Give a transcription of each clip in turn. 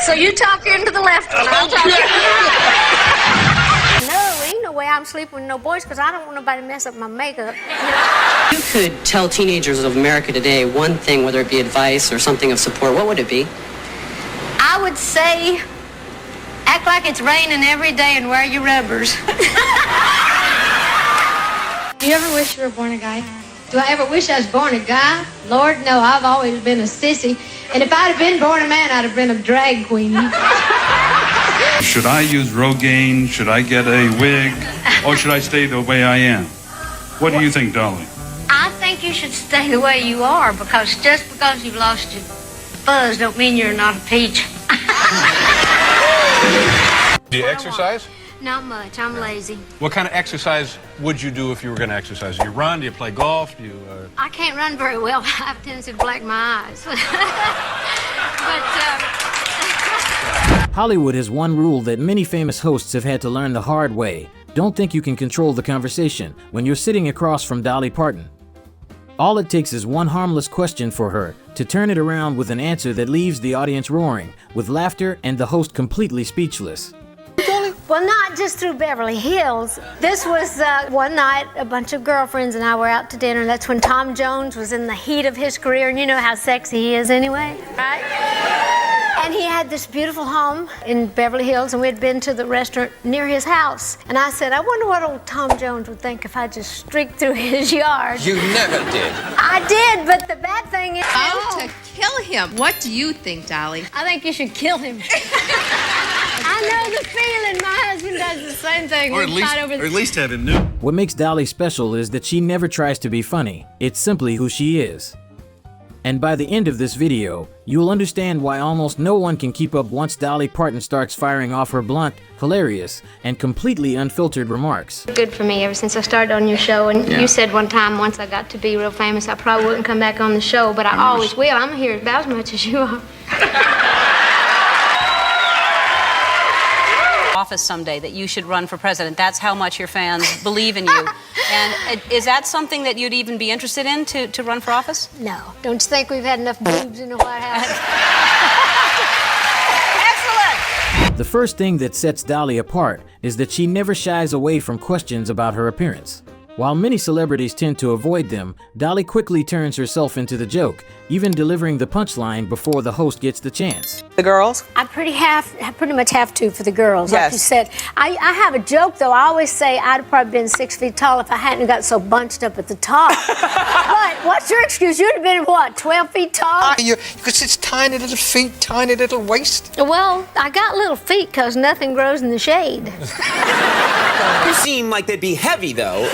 So you talk into the left one, I'll talk into the right. No, ain't no way I'm sleeping with no boys because I don't want nobody to mess up my makeup. You could tell teenagers of America today one thing, whether it be advice or something of support, what would it be? I would say, act like it's raining every day and wear your rubbers. Do you ever wish you were born a guy? Do I ever wish I was born a guy? Lord, no, I've always been a sissy. And if I'd have been born a man, I'd have been a drag queen. Should I use Rogaine? Should I get a wig? Or should I stay the way I am? What do you think, Dolly? I think you should stay the way you are because just because you've lost your fuzz don't mean you're not a peach. Do you exercise? Not much. I'm lazy. What kind of exercise would you do if you were going to exercise? Do you run? Do you play golf? Do you? I can't run very well. I have a tendency to black my eyes. But Hollywood has one rule that many famous hosts have had to learn the hard way. Don't think you can control the conversation when you're sitting across from Dolly Parton. All it takes is one harmless question for her to turn it around with an answer that leaves the audience roaring with laughter and the host completely speechless. well, not just through Beverly Hills. This was one night, a bunch of girlfriends and I were out to dinner. That's when Tom Jones was in the heat of his career, and you know how sexy he is anyway, right? And he had this beautiful home in Beverly Hills, and we'd been to the restaurant near his house. And I said, I wonder what old Tom Jones would think if I just streaked through his yard. You never did. I did, but the bad thing is... How to kill him. What do you think, Dolly? I think you should kill him. I know the feeling. My husband does the same thing. Or at least have him new. What makes Dolly special is that she never tries to be funny. It's simply who she is. And by the end of this video, you'll understand why almost no one can keep up once Dolly Parton starts firing off her blunt, hilarious, and completely unfiltered remarks. Good for me ever since I started on your show, and you said one time once I got to be real famous, I probably wouldn't come back on the show, but I always will. I'm here about as much as you are. Office someday that you should run for president. That's how much your fans believe in you. And is that something that you'd even be interested in to run for office? No. Don't you think we've had enough boobs in the White House? Excellent! The first thing that sets Dolly apart is that she never shies away from questions about her appearance. While many celebrities tend to avoid them, Dolly quickly turns herself into the joke, even delivering the punchline before the host gets the chance. The girls? I pretty much have to for the girls, Yes. like you said. I have a joke, though. I always say I'd have probably been 6 feet tall if I hadn't got so bunched up at the top. But what's your excuse? You'd have been, what, 12 feet tall? Because it's tiny little feet, tiny little waist. Well, I got little feet because nothing grows in the shade. You seem like they'd be heavy, though.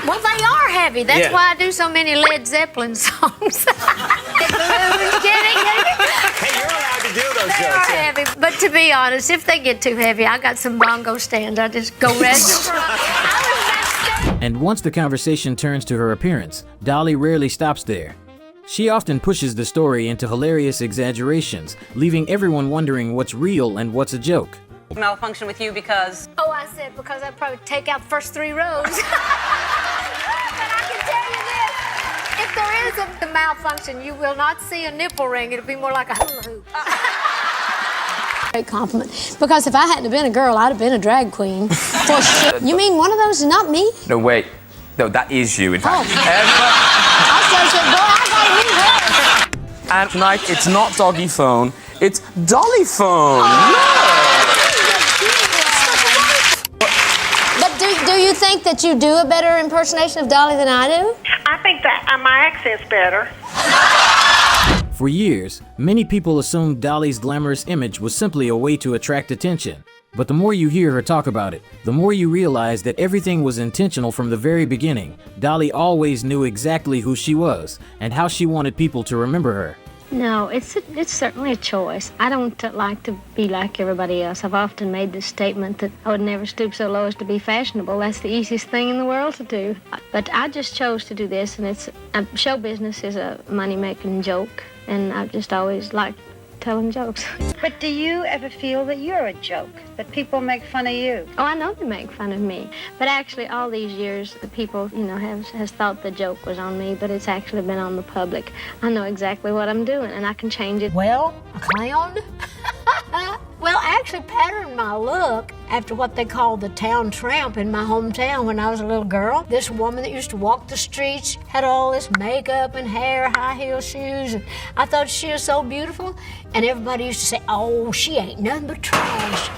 Well, they are heavy. That's Yeah. why I do so many Led Zeppelin songs. Kidding. Hey, you're allowed to do those They are heavy. But to be honest, if they get too heavy, I got some bongo stands. I just go rest. And once the conversation turns to her appearance, Dolly rarely stops there. She often pushes the story into hilarious exaggerations, leaving everyone wondering what's real and what's a joke. Malfunction with you because... Oh, I said because I'd probably take out the first 3 rows. But I can tell you this. If there is a malfunction, you will not see a nipple ring. It'll be more like a hula hoop. Great compliment. Because if I hadn't been a girl, I'd have been a drag queen. For sure. You mean one of those is not me? No, wait. No, that is you, in fact. I said, boy, I got a new hair. And tonight, it's not doggy phone, it's dolly phone. But do you think that you do a better impersonation of Dolly than I do? I think that my accent's better. For years, many people assumed Dolly's glamorous image was simply a way to attract attention. But the more you hear her talk about it, the more you realize that everything was intentional from the very beginning. Dolly always knew exactly who she was and how she wanted people to remember her. No, it's certainly a choice. I don't like to be like everybody else. I've often made this statement that I would never stoop so low as to be fashionable. That's the easiest thing in the world to do. But I just chose to do this, and show business is a money-making joke, and I've just always liked telling jokes. But do you ever feel that you're a joke, that people make fun of you? Oh, I know they make fun of me. But actually, all these years, the people, has thought the joke was on me, but it's actually been on the public. I know exactly what I'm doing, and I can change it. Well, a clown? actually patterned my look after what they called the town tramp in my hometown when I was a little girl. This woman that used to walk the streets had all this makeup and hair, high heel shoes, and I thought she was so beautiful. And everybody used to say, oh, she ain't nothing but trash.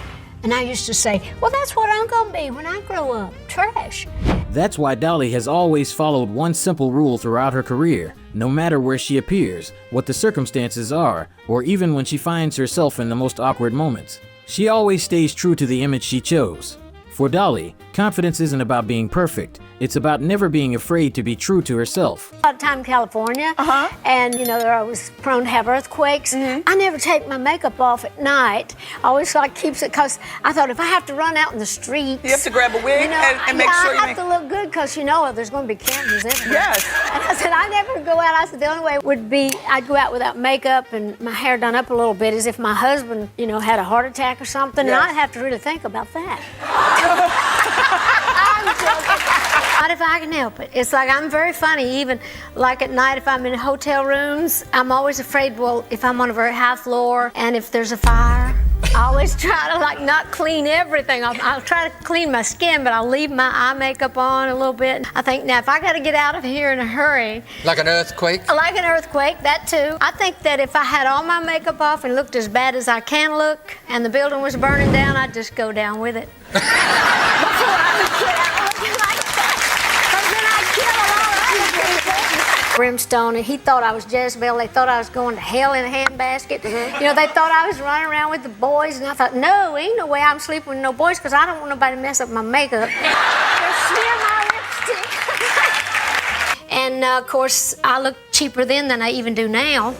And I used to say, well, that's what I'm gonna be when I grow up, trash. That's why Dolly has always followed one simple rule throughout her career, no matter where she appears, what the circumstances are, or even when she finds herself in the most awkward moments. She always stays true to the image she chose. For Dolly, confidence isn't about being perfect. It's about never being afraid to be true to herself. A lot of time in California, and you know, they're always prone to have earthquakes. I never take my makeup off at night. I always like keeps it, because I thought if I have to run out in the streets, you have to grab a wig, you know, and make sure you I have to look good, because you know there's going to be cameras everywhere. Yes. And I said I never go out. I said the only way would be I'd go out without makeup and my hair done up a little bit, as if my husband, you know, had a heart attack or something, Yes. and I'd have to really think about that. I'm joking. Not if I can help it. It's like I'm very funny, even like at night if I'm in hotel rooms, I'm always afraid, well, if I'm on a very high floor and if there's a fire, I always try to like not clean everything. I'll try to clean my skin, but I'll leave my eye makeup on a little bit. I think now if I got to get out of here in a hurry. Like an earthquake? Like an earthquake, that too. I think that if I had all my makeup off and looked as bad as I can look and the building was burning down, I'd just go down with it. Before I would get out looking like that. Brimstone, and he thought I was Jezebel. They thought I was going to hell in a handbasket. You know, they thought I was running around with the boys, and I thought, no, ain't no way I'm sleeping with no boys, because I don't want nobody to mess up my makeup. Or smear my lipstick. And of course, I look cheaper then than I even do now.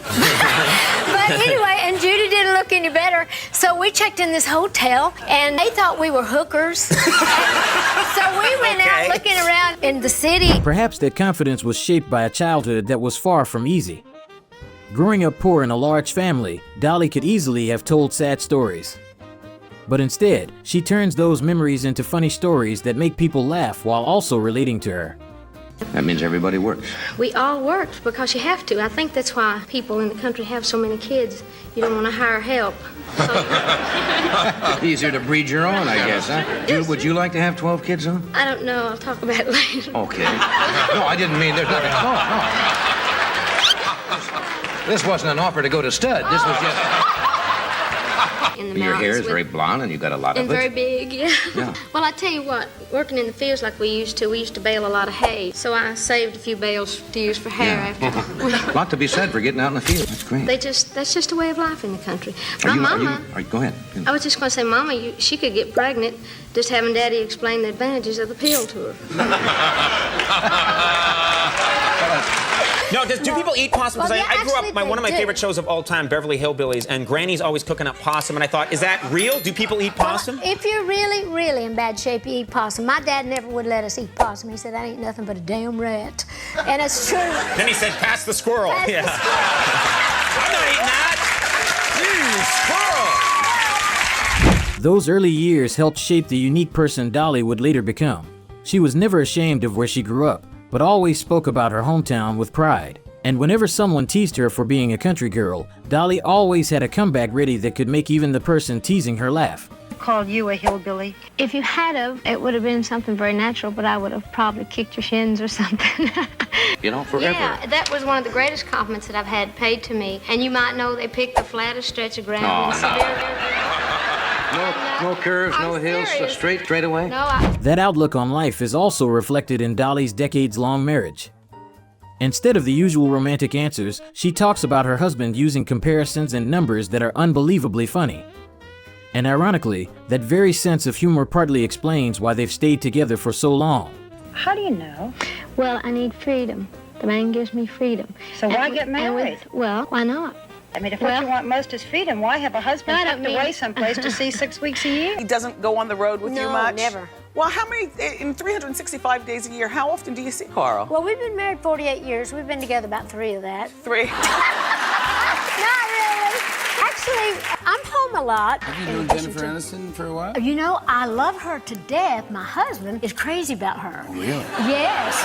But anyway, and Judy didn't look any better. So we checked in this hotel, and they thought we were hookers. So we went out looking around in the city. Perhaps that confidence was shaped by a childhood that was far from easy. Growing up poor in a large family, Dolly could easily have told sad stories. But instead, she turns those memories into funny stories that make people laugh while also relating to her. That means everybody works. We all work because you have to. I think that's why people in the country have so many kids. You don't want to hire help. Easier to breed your own, I guess, huh? Yes. Would you like to have 12 kids, huh? I don't know. I'll talk about it later. Okay. No, I didn't mean there's nothing. No. This wasn't an offer to go to stud. This was just... In the Your hair mountains is very blonde, and you got a lot and of it. very big, yeah. Well, I tell you what, working in the fields like we used to bale a lot of hay. So I saved a few bales to use for hair after. A lot to be said for getting out in the field. That's great. That's just a way of life in the country. Go ahead. I was just going to say, Mama, she could get pregnant just having Daddy explain the advantages of the pill to her. No, do people eat possum? Because I grew up, one of my do. favorite shows of all time, Beverly Hillbillies, and Granny's always cooking up possum, and I thought, is that real? Do people eat possum? If you're really, really in bad shape, you eat possum. My dad never would let us eat possum. He said, that ain't nothing but a damn rat. And it's true. Then he said, pass the squirrel. Pass the squirrel. I'm not eating that. Squirrel. Those early years helped shape the unique person Dolly would later become. She was never ashamed of where she grew up, but always spoke about her hometown with pride. And whenever someone teased her for being a country girl, Dolly always had a comeback ready that could make even the person teasing her laugh. Called you a hillbilly. If you had it would have been something very natural, but I would have probably kicked your shins or something. You know, forever. Yeah, that was one of the greatest compliments that I've had paid to me. And you might know they picked the flattest stretch of ground in Siberia. No curves, no hills, so straight away. That outlook on life is also reflected in Dolly's decades-long marriage. Instead of the usual romantic answers, she talks about her husband using comparisons and numbers that are unbelievably funny. And ironically, that very sense of humor partly explains why they've stayed together for so long. How do you know? Well, I need freedom. The man gives me freedom. So why get married? Well, why not? I mean, if what you want most is freedom, why have a husband tucked away someplace to see 6 weeks a year? He doesn't go on the road with you much? No, never. Well, how many, in 365 days a year, how often do you see Carl? Well, we've been married 48 years. We've been together about 3 of that. 3? Not really. Actually, I'm home a lot. Have you known Jennifer Aniston for a while? You know, I love her to death. My husband is crazy about her. Really? Yes.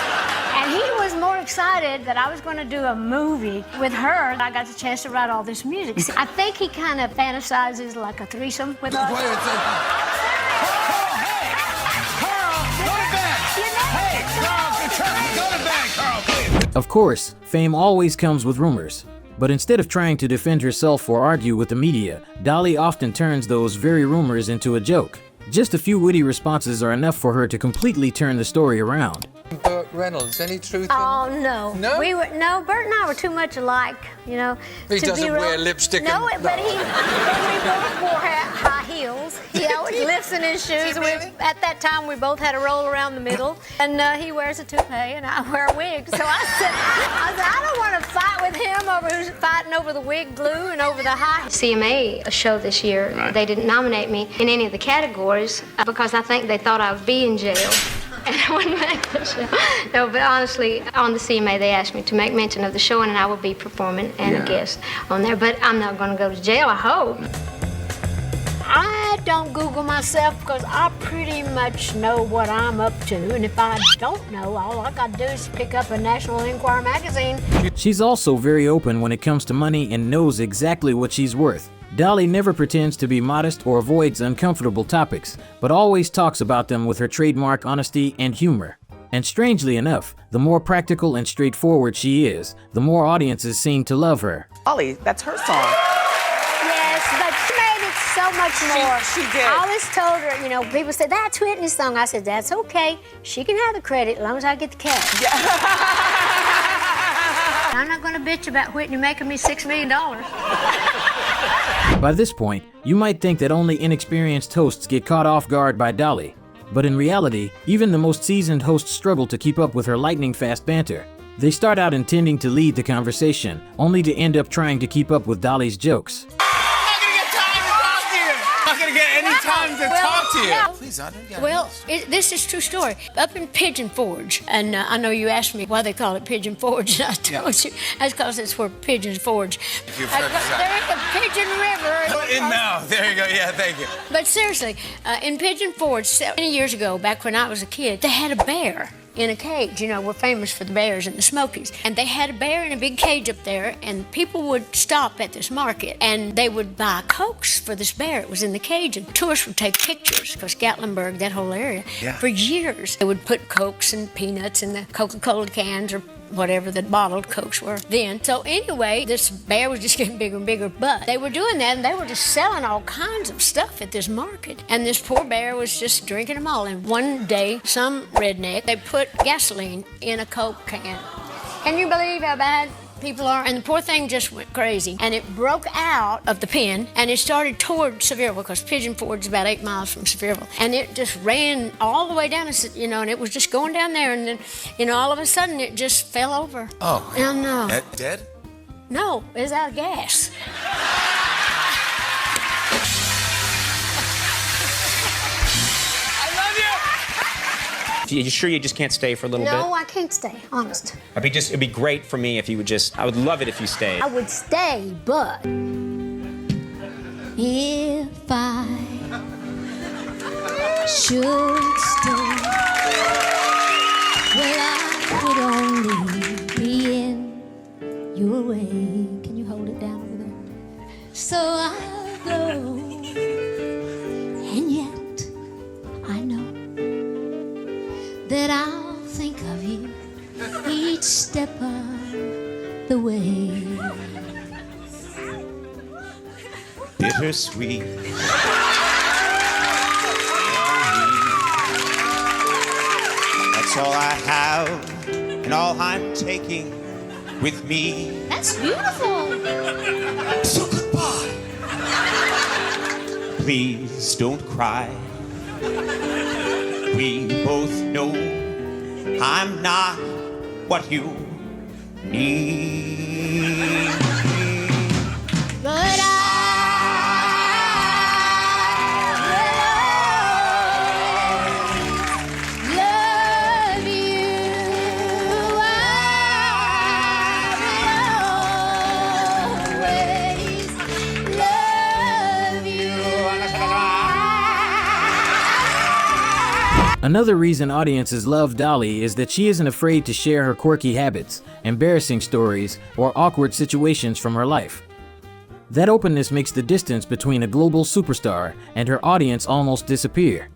And he was more excited that I was going to do a movie with her. I got the chance to write all this music. I think he kind of fantasizes like a threesome with us. Wait a second. Of course, fame always comes with rumors. But instead of trying to defend herself or argue with the media, Dolly often turns those very rumors into a joke. Just a few witty responses are enough for her to completely turn the story around. Burt Reynolds, any truth in Oh, no. No? Bert and I were too much alike, you know. He to doesn't be wear lipstick No, and- but we both wore high heels. He always lifts in his shoes. At that time, we both had a roll around the middle. And he wears a toupee and I wear a wig. So I said, I don't want to fight with him over who's fighting over the wig blue and over the high. CMA show this year, they didn't nominate me in any of the categories because I think they thought I would be in jail. And I wouldn't make the show. No, but honestly, on the CMA, they asked me to make mention of the show, and I will be performing and a guest on there. But I'm not going to go to jail, I hope. I don't Google myself because I pretty much know what I'm up to. And if I don't know, all I got to do is pick up a National Enquirer magazine. She's also very open when it comes to money and knows exactly what she's worth. Dolly never pretends to be modest or avoids uncomfortable topics, but always talks about them with her trademark honesty and humor. And strangely enough, the more practical and straightforward she is, the more audiences seem to love her. Dolly, that's her song. Yes, but she made it so much more. She did. I always told her, you know, people said, that's Whitney's song. I said, that's okay. She can have the credit as long as I get the cash. I'm not going to bitch about Whitney making me $6 million. By this point, you might think that only inexperienced hosts get caught off guard by Dolly. But in reality, even the most seasoned hosts struggle to keep up with her lightning-fast banter. They start out intending to lead the conversation, only to end up trying to keep up with Dolly's jokes. I'm not gonna get any time to talk to you. Please, this is true story. Up in Pigeon Forge, and I know you asked me why they call it Pigeon Forge, and I told you that's because it's where pigeons forge. You've They're in the Pigeon River. Put in mouth. There you go. Yeah, thank you. But seriously, in Pigeon Forge, 70 years ago, back when I was a kid, they had a bear in a cage. You know, we're famous for the bears in the Smokies. And they had a bear in a big cage up there, and people would stop at this market, and they would buy Cokes for this bear. It was in the cage, and tourists would take pictures, because Gatlinburg, that whole area, for years, they would put Cokes and peanuts in the Coca-Cola cans or whatever the bottled Cokes were then. So anyway, this bear was just getting bigger and bigger, but they were doing that, and they were just selling all kinds of stuff at this market. And this poor bear was just drinking them all. And one day, some redneck, they put gasoline in a Coke can. Can you believe how bad people are? And the poor thing just went crazy. And it broke out of the pen, and it started toward Sevierville, because Pigeon Forge is about 8 miles from Sevierville. And it just ran all the way down, you know, and it was just going down there, and then, you know, all of a sudden it just fell over. Oh. Oh, no. Dead? No, it was out of gas. You sure you just can't stay for a little bit? No, I can't stay, honest. It'd be great for me if you would just, I would love it if you stayed. I would stay, but if I should stay, well, I would only be in your way. Can you hold it down over there? So I'll go, and yet I know that I'll think of you each step of the way. Bittersweet. That's all I have, and all I'm taking with me. That's beautiful. So goodbye. Please don't cry. We both know I'm not what you need. But I will love you. I will always love you. Another reason audiences love Dolly is that she isn't afraid to share her quirky habits, embarrassing stories, or awkward situations from her life. That openness makes the distance between a global superstar and her audience almost disappear.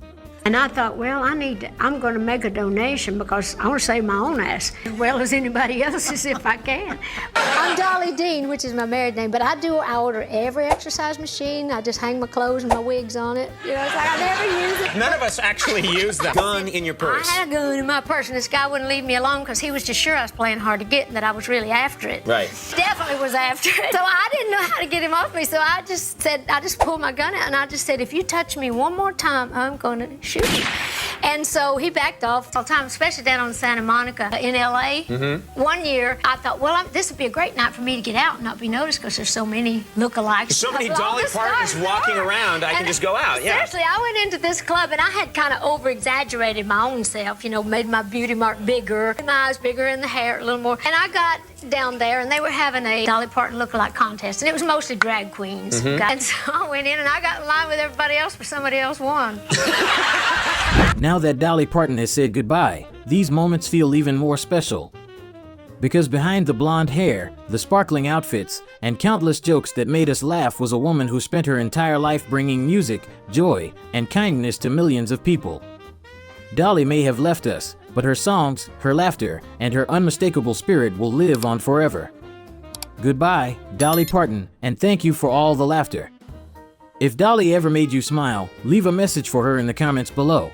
And I thought, well, I'm going to make a donation because I want to save my own ass as well as anybody else's if I can. I'm Dolly Dean, which is my married name, but I order every exercise machine. I just hang my clothes and my wigs on it. You know, it's like I never use it. None of us actually use the gun in your purse. I had a gun in my purse, and this guy wouldn't leave me alone because he was just sure I was playing hard to get and that I was really after it. Right. Definitely was after it. So I didn't know how to get him off me, so I just pulled my gun out and I just said, if you touch me one more time, I'm going to shoot. And so he backed off all the time, especially down on Santa Monica in L.A. Mm-hmm. One year, I thought, well, this would be a great night for me to get out and not be noticed because there's so many lookalikes. So many Dolly Partons walking around, I can just go out, yeah. Seriously, I went into this club and I had kind of over-exaggerated my own self, you know, made my beauty mark bigger, my eyes bigger, and the hair a little more. And I got down there and they were having a Dolly Parton lookalike contest, and it was mostly drag queens. Mm-hmm. And so I went in and I got in line with everybody else, but somebody else won. Now that Dolly Parton has said goodbye, these moments feel even more special. Because behind the blonde hair, the sparkling outfits, and countless jokes that made us laugh was a woman who spent her entire life bringing music, joy, and kindness to millions of people. Dolly may have left us, but her songs, her laughter, and her unmistakable spirit will live on forever. Goodbye, Dolly Parton, and thank you for all the laughter. If Dolly ever made you smile, leave a message for her in the comments below.